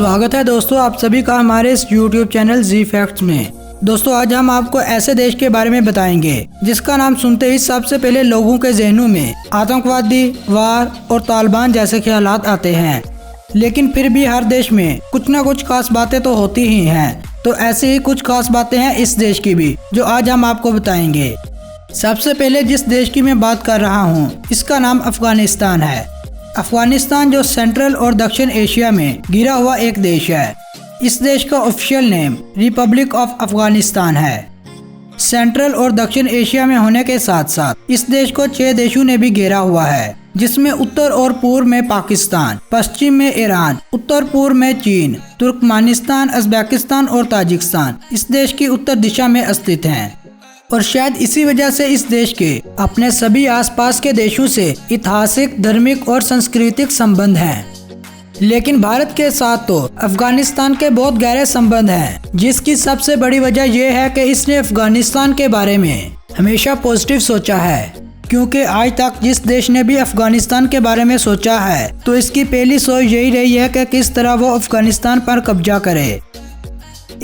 स्वागत है दोस्तों आप सभी का हमारे इस YouTube चैनल जी फैक्ट्स में। दोस्तों आज हम आपको ऐसे देश के बारे में बताएंगे जिसका नाम सुनते ही सबसे पहले लोगों के जहनों में आतंकवादी, वार और तालिबान जैसे ख्यालात आते हैं। लेकिन फिर भी हर देश में कुछ न कुछ खास बातें तो होती ही हैं। तो ऐसे ही कुछ खास बातें हैं इस देश की भी, जो आज हम आपको बताएंगे। सबसे पहले जिस देश की मैं बात कर रहा हूँ इसका नाम अफगानिस्तान है। अफगानिस्तान जो सेंट्रल और दक्षिण एशिया में घिरा हुआ एक देश है। इस देश का official name Republic of Afghanistan है। सेंट्रल और दक्षिण एशिया में होने के साथ साथ इस देश को 6 देशों ने भी घेरा हुआ है, जिसमें उत्तर और पूर्व में पाकिस्तान, पश्चिम में ईरान, उत्तर पूर्व में चीन, तुर्कमेनिस्तान, उज़्बेकिस्तान और ताजिकिस्तान इस देश की उत्तर दिशा में स्थित हैं। और शायद इसी वजह से इस देश के अपने सभी आसपास के देशों से ऐतिहासिक, धार्मिक और सांस्कृतिक संबंध हैं। लेकिन भारत के साथ तो अफगानिस्तान के बहुत गहरे संबंध हैं, जिसकी सबसे बड़ी वजह यह है कि इसने अफगानिस्तान के बारे में हमेशा पॉजिटिव सोचा है। क्योंकि आज तक जिस देश ने भी अफगानिस्तान के बारे में सोचा है तो इसकी पहली सोच यही रही है कि किस तरह वो अफगानिस्तान पर कब्जा करे।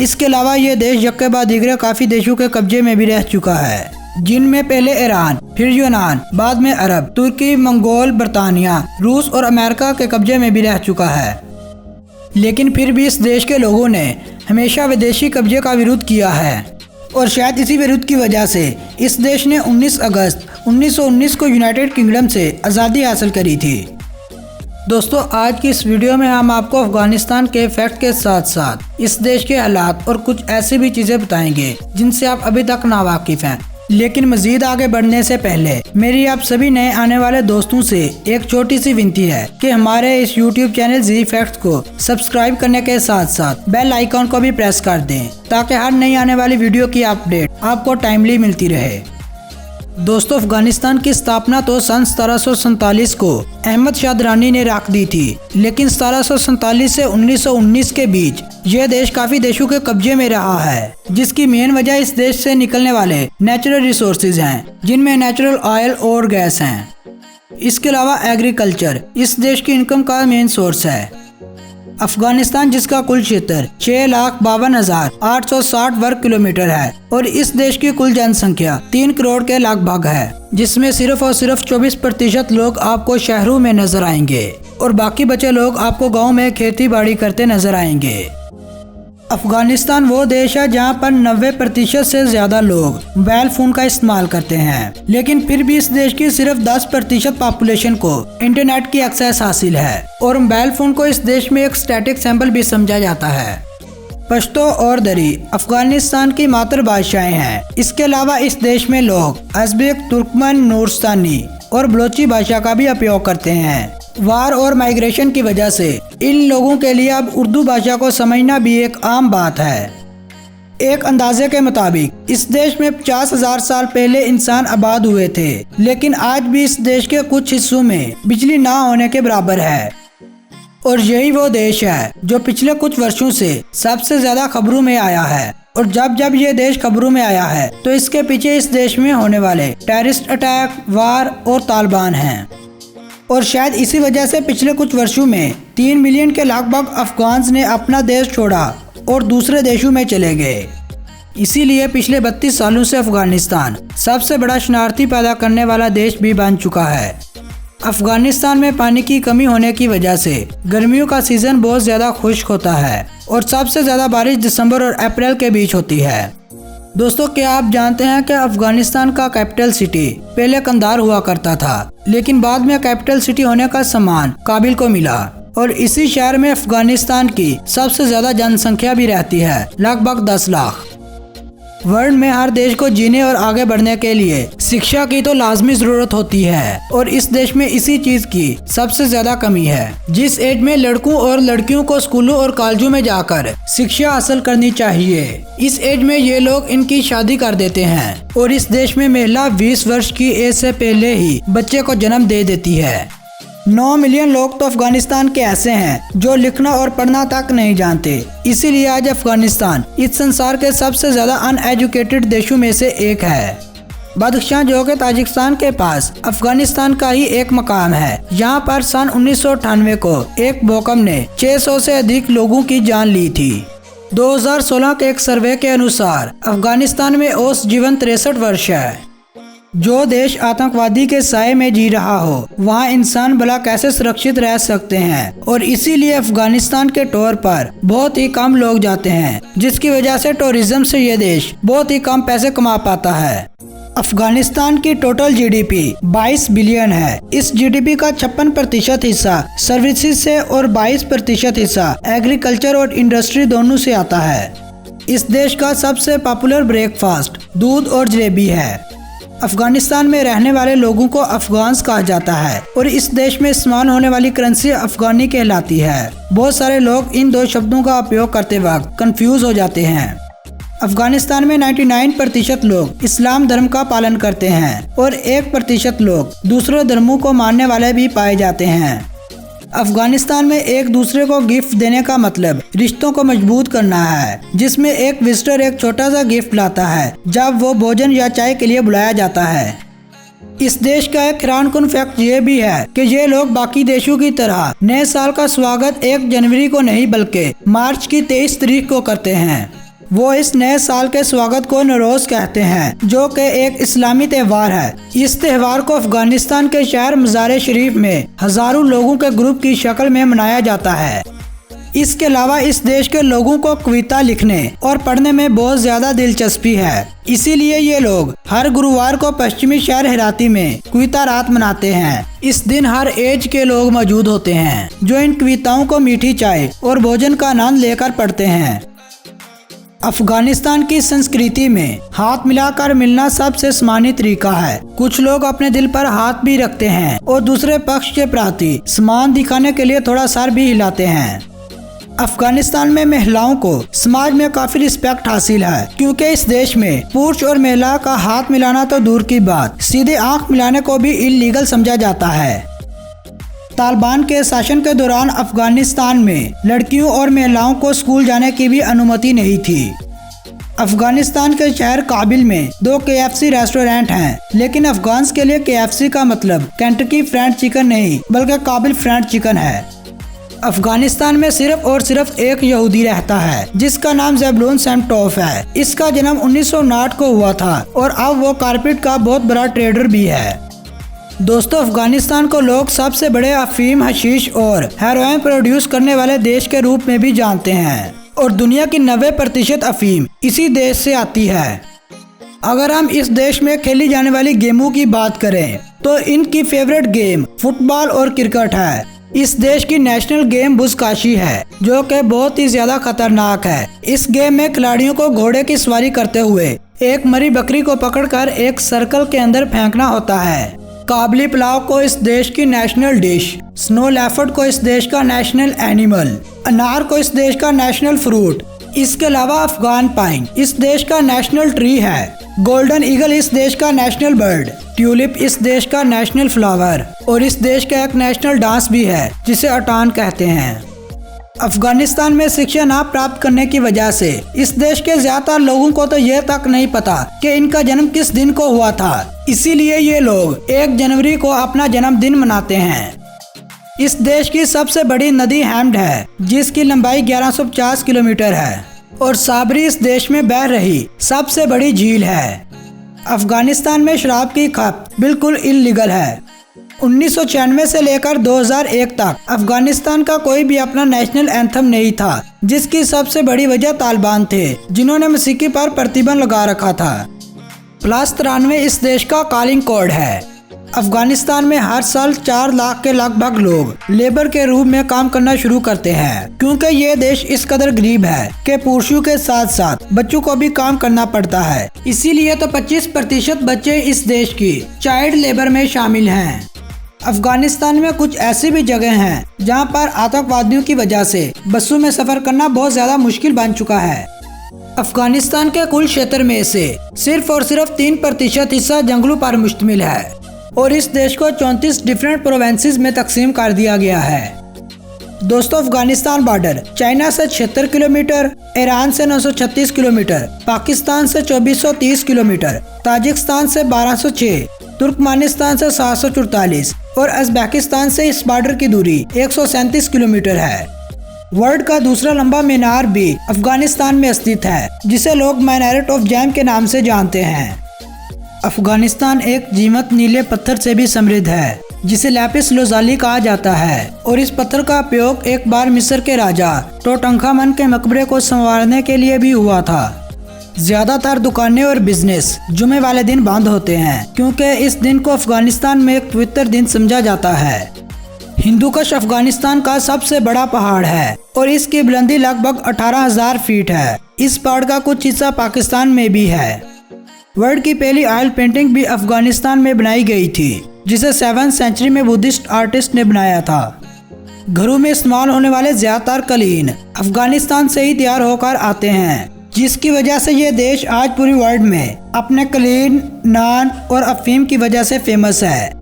इसके अलावा ये देश यक्के बाद दीगरे काफी देशों के कब्जे में भी रह चुका है, जिनमें पहले ईरान, फिर यूनान, बाद में अरब, तुर्की, मंगोल, बरतानिया, रूस और अमेरिका के कब्जे में भी रह चुका है। लेकिन फिर भी इस देश के लोगों ने हमेशा विदेशी कब्जे का विरोध किया है। और शायद इसी विरोध की वजह से इस देश ने 19 अगस्त 1919 को यूनाइटेड किंगडम से आज़ादी हासिल करी थी। दोस्तों आज की इस वीडियो में हम आपको अफगानिस्तान के फैक्ट के साथ साथ इस देश के हालात और कुछ ऐसी भी चीजें बताएंगे जिनसे आप अभी तक नावाकिफ हैं। लेकिन मजीद आगे बढ़ने से पहले मेरी आप सभी नए आने वाले दोस्तों से एक छोटी सी विनती है कि हमारे इस YouTube चैनल जी फैक्ट्स को सब्सक्राइब करने के साथ साथ बेल आइकॉन को भी प्रेस कर दें, ताकि हर नई आने वाली वीडियो की अपडेट आपको टाइमली मिलती रहे। दोस्तों अफगानिस्तान की स्थापना तो सन 1747 को अहमद शाह दुरानी ने रख दी थी, लेकिन 1747 से 1919 के बीच यह देश काफी देशों के कब्जे में रहा है, जिसकी मेन वजह इस देश से निकलने वाले नेचुरल रिसोर्सेज हैं, जिनमें नेचुरल ऑयल और गैस हैं। इसके अलावा एग्रीकल्चर इस देश की इनकम का मेन सोर्स है। अफगानिस्तान जिसका कुल क्षेत्र 6,52,860 वर्ग किलोमीटर है और इस देश की कुल जनसंख्या 3 करोड़ के लगभग है, जिसमें सिर्फ और सिर्फ 24% लोग आपको शहरों में नजर आएंगे और बाकी बचे लोग आपको गांव में खेती बाड़ी करते नजर आएंगे। अफगानिस्तान वो देश है जहां पर 90% से ज्यादा लोग मोबाइल फोन का इस्तेमाल करते हैं, लेकिन फिर भी इस देश की सिर्फ 10% पॉपुलेशन को इंटरनेट की एक्सेस हासिल है और मोबाइल फोन को इस देश में एक स्टैटिक सिंबल भी समझा जाता है। पश्तो और दरी अफगानिस्तान की मातृभाषाएं हैं। इसके अलावा इस देश में लोग अज़बेक, तुर्कमन, नूरस्तानी और बलोची भाषा का भी उपयोग करते हैं। वार और माइग्रेशन की वजह से इन लोगों के लिए अब उर्दू भाषा को समझना भी एक आम बात है। एक अंदाजे के मुताबिक इस देश में 50,000 साल पहले इंसान आबाद हुए थे, लेकिन आज भी इस देश के कुछ हिस्सों में बिजली ना होने के बराबर है। और यही वो देश है जो पिछले कुछ वर्षों से सबसे ज्यादा खबरों में आया है। और जब जब ये देश खबरों में आया है तो इसके पीछे इस देश में होने वाले टेररिस्ट अटैक, वार और तालिबान हैं। और शायद इसी वजह से पिछले कुछ वर्षों में 3 मिलियन के लगभग अफगान्स ने अपना देश छोड़ा और दूसरे देशों में चले गए। इसीलिए पिछले 32 सालों से अफगानिस्तान सबसे बड़ा शरणार्थी पैदा करने वाला देश भी बन चुका है। अफगानिस्तान में पानी की कमी होने की वजह से गर्मियों का सीजन बहुत ज्यादा खुश्क होता है और सबसे ज्यादा बारिश दिसंबर और अप्रैल के बीच होती है। दोस्तों क्या आप जानते हैं कि अफगानिस्तान का कैपिटल सिटी पहले कंधार हुआ करता था, लेकिन बाद में कैपिटल सिटी होने का सम्मान काबिल को मिला और इसी शहर में अफगानिस्तान की सबसे ज्यादा जनसंख्या भी रहती है, लगभग 10 लाख। वर्ल्ड में हर देश को जीने और आगे बढ़ने के लिए शिक्षा की तो लाजमी जरूरत होती है और इस देश में इसी चीज की सबसे ज्यादा कमी है। जिस एज में लड़कों और लड़कियों को स्कूलों और कॉलेजों में जाकर शिक्षा हासिल करनी चाहिए, इस एज में ये लोग इनकी शादी कर देते हैं और इस देश में महिला 20 वर्ष की एज से पहले ही बच्चे को जन्म दे देती है। 9 मिलियन लोग तो अफगानिस्तान के ऐसे हैं जो लिखना और पढ़ना तक नहीं जानते। इसीलिए आज अफगानिस्तान इस संसार के सबसे ज्यादा अनएजुकेटेड देशों में से एक है। बदख्शां जो कि ताजिकिस्तान के पास अफगानिस्तान का ही एक मकाम है। यहाँ पर सन 1998 को एक भूकंप ने 600 से अधिक लोगों की जान ली थी। 2016 के एक सर्वे के अनुसार अफगानिस्तान में औसत जीवन 63 वर्ष है। जो देश आतंकवादी के साए में जी रहा हो वहाँ इंसान भला कैसे सुरक्षित रह सकते हैं, और इसीलिए अफगानिस्तान के टूर पर बहुत ही कम लोग जाते हैं, जिसकी वजह से टूरिज्म से ये देश बहुत ही कम पैसे कमा पाता है। अफगानिस्तान की टोटल जीडीपी 22 बिलियन है। इस जीडीपी का 56% हिस्सा सर्विसेज से और 22% हिस्सा एग्रीकल्चर और इंडस्ट्री दोनों से आता है। इस देश का सबसे पॉपुलर ब्रेकफास्ट दूध और जलेबी है। अफगानिस्तान में रहने वाले लोगों को अफगान्स कहा जाता है और इस देश में इस्तेमाल होने वाली करेंसी अफगानी कहलाती है। बहुत सारे लोग इन दो शब्दों का उपयोग करते वक्त कंफ्यूज हो जाते हैं। अफगानिस्तान में 99% लोग इस्लाम धर्म का पालन करते हैं और 1% लोग दूसरे धर्मों को मानने वाले भी पाए जाते हैं। अफगानिस्तान में एक दूसरे को गिफ्ट देने का मतलब रिश्तों को मजबूत करना है, जिसमें एक विजिटर एक छोटा सा गिफ्ट लाता है जब वो भोजन या चाय के लिए बुलाया जाता है। इस देश का एक हैरानकुन फैक्ट ये भी है कि ये लोग बाकी देशों की तरह नए साल का स्वागत 1 जनवरी को नहीं बल्कि मार्च की 23 तारीख को करते हैं। वो इस नए साल के स्वागत को नौरोज कहते हैं, जो कि एक इस्लामी त्योहार है। इस त्योहार को अफगानिस्तान के शहर मज़ार शरीफ में हजारों लोगों के ग्रुप की शक्ल में मनाया जाता है। इसके अलावा इस देश के लोगों को कविता लिखने और पढ़ने में बहुत ज्यादा दिलचस्पी है, इसीलिए ये लोग हर गुरुवार को पश्चिमी शहर हेराती में कविता रात मनाते हैं। इस दिन हर एज के लोग मौजूद होते हैं जो इन कविताओं को मीठी चाय और भोजन का आनंद लेकर पढ़ते हैं। अफगानिस्तान की संस्कृति में हाथ मिलाकर मिलना सबसे सम्मानित तरीका है। कुछ लोग अपने दिल पर हाथ भी रखते हैं और दूसरे पक्ष के प्रति सम्मान दिखाने के लिए थोड़ा सर भी हिलाते हैं। अफगानिस्तान में महिलाओं को समाज में काफी रिस्पेक्ट हासिल है, क्योंकि इस देश में पुरुष और महिला का हाथ मिलाना तो दूर की बात, सीधे आंख मिलाने को भी इल्लीगल समझा जाता है। तालिबान के शासन के दौरान अफगानिस्तान में लड़कियों और महिलाओं को स्कूल जाने की भी अनुमति नहीं थी। अफगानिस्तान के शहर काबिल में 2 KFC रेस्टोरेंट हैं, लेकिन अफगान्स के लिए KFC का मतलब केंटकी फ्राइड चिकन नहीं बल्कि काबिल फ्राइड चिकन है। अफगानिस्तान में सिर्फ और सिर्फ एक यहूदी रहता है जिसका नाम ज़ेबूलन सेमटोफ है। इसका जन्म 1959 को हुआ था और अब वो कारपेट का बहुत बड़ा ट्रेडर भी है। दोस्तों, अफगानिस्तान को लोग सबसे बड़े अफीम, हशीश और हेरोइन प्रोड्यूस करने वाले देश के रूप में भी जानते हैं और दुनिया की 90% अफीम इसी देश से आती है। अगर हम इस देश में खेली जाने वाली गेमों की बात करें तो इनकी फेवरेट गेम फुटबॉल और क्रिकेट है। इस देश की नेशनल गेम बुज़काशी है, जो कि बहुत ही ज्यादा खतरनाक है। इस गेम में खिलाड़ियों को घोड़े की सवारी करते हुए एक मरी बकरी को पकड़कर एक सर्कल के अंदर फेंकना होता है। काबली पुलाव को इस देश की नेशनल डिश, स्नो लेपर्ड को इस देश का नेशनल एनिमल, अनार को इस देश का नेशनल फ्रूट, इसके अलावा अफगान पाइन इस देश का नेशनल ट्री है, गोल्डन ईगल इस देश का नेशनल बर्ड, ट्यूलिप इस देश का नेशनल फ्लावर और इस देश का एक नेशनल डांस भी है जिसे अटान कहते हैं। अफगानिस्तान में शिक्षा ना प्राप्त करने की वजह से इस देश के ज्यादातर लोगों को तो यह तक नहीं पता कि इनका जन्म किस दिन को हुआ था, इसीलिए ये लोग 1 जनवरी को अपना जन्मदिन मनाते हैं। इस देश की सबसे बड़ी नदी हैम्ड है, जिसकी लंबाई 1150 किलोमीटर है और साबरी इस देश में बह रही सबसे बड़ी झील है। अफगानिस्तान में शराब की खपत बिल्कुल इल्लीगल है। 1996 से लेकर 2001 तक अफगानिस्तान का कोई भी अपना नेशनल एंथम नहीं था, जिसकी सबसे बड़ी वजह तालिबान थे, जिन्होंने मौसीकी पर प्रतिबंध लगा रखा था। +93 इस देश का कॉलिंग कोड है। अफगानिस्तान में हर साल 4 लाख के लगभग लोग लेबर के रूप में काम करना शुरू करते हैं, क्योंकि ये देश इस कदर गरीब है कि पुरुषों के साथ साथ बच्चों को भी काम करना पड़ता है। इसीलिए तो 25% बच्चे इस देश की चाइल्ड लेबर में शामिल हैं। अफगानिस्तान में कुछ ऐसी भी जगह हैं जहां पर आतंकवादियों की वजह से बसों में सफर करना बहुत ज्यादा मुश्किल बन चुका है। अफगानिस्तान के कुल क्षेत्र में से सिर्फ और सिर्फ 3% हिस्सा जंगलों पर मुश्तमिल है और इस देश को 34 डिफरेंट प्रोविंसेस में तकसीम कर दिया गया है। दोस्तों, अफगानिस्तान बॉर्डर चाइना से 76 किलोमीटर, ईरान से 936 किलोमीटर, पाकिस्तान से 2430 किलोमीटर, ताजिकिस्तान से 1206, तुर्कमेनिस्तान से 744 और उज़्बेकिस्तान से इस बॉर्डर की दूरी 137 किलोमीटर है। वर्ल्ड का दूसरा लंबा मीनार भी अफगानिस्तान में स्थित है, जिसे लोग मीनारेट ऑफ जैम के नाम से जानते हैं। अफगानिस्तान एक जीवंत नीले पत्थर से भी समृद्ध है, जिसे लैपिस लाज़ुली कहा जाता है, और इस पत्थर का उपयोग एक बार मिस्र के राजा टूटनखामन के मकबरे को संवारने के लिए भी हुआ था। ज्यादातर दुकानें और बिजनेस जुमे वाले दिन बंद होते हैं, क्योंकि इस दिन को अफगानिस्तान में एक पवित्र दिन समझा जाता है। हिंदू कुश अफगानिस्तान का सबसे बड़ा पहाड़ है और इसकी बुलंदी लगभग 18,000 फीट है। इस पहाड़ का कुछ हिस्सा पाकिस्तान में भी है। वर्ल्ड की पहली ऑयल पेंटिंग भी अफगानिस्तान में बनाई गई थी, जिसे 7वीं सेंचुरी में बुद्धिस्ट आर्टिस्ट ने बनाया था। घरों में इस्तेमाल होने वाले ज्यादातर कलीन अफगानिस्तान से ही तैयार होकर आते हैं, जिसकी वजह से ये देश आज पूरी वर्ल्ड में अपने कलीन, नान और अफीम की वजह से फेमस है।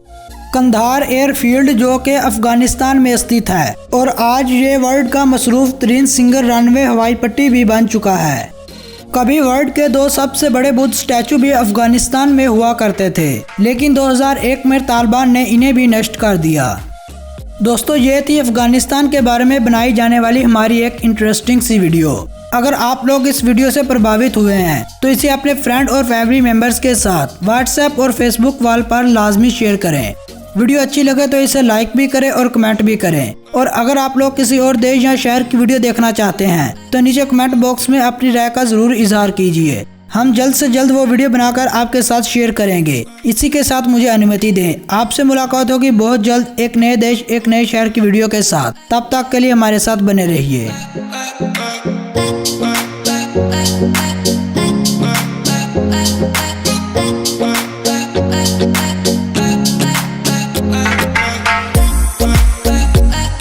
कंधार एयरफील्ड जो कि अफगानिस्तान में स्थित है और आज ये वर्ल्ड का मसरूफ तरीन सिंगल रनवे हवाई पट्टी भी बन चुका है। कभी वर्ल्ड के 2 सबसे बड़े बुद्ध स्टैचू भी अफगानिस्तान में हुआ करते थे, लेकिन 2001 में तालिबान ने इन्हें भी नष्ट कर दिया। दोस्तों, ये थी अफगानिस्तान के बारे में बनाई जाने वाली हमारी एक इंटरेस्टिंग सी वीडियो। अगर आप लोग इस वीडियो से प्रभावित हुए हैं तो इसे अपने फ्रेंड और फैमिली मेंबर्स के साथ व्हाट्सएप और फेसबुक वॉल पर लाजमी शेयर करें। वीडियो अच्छी लगे तो इसे लाइक भी करें और कमेंट भी करें। और अगर आप लोग किसी और देश या शहर की वीडियो देखना चाहते हैं तो नीचे कमेंट बॉक्स में अपनी राय का जरूर इजहार कीजिए। हम जल्द से जल्द वो वीडियो बनाकर आपके साथ शेयर करेंगे। इसी के साथ मुझे अनुमति दें, आपसे मुलाकात होगी बहुत जल्द एक नए देश, एक नए शहर की वीडियो के साथ। तब तक के लिए हमारे साथ बने रहिए।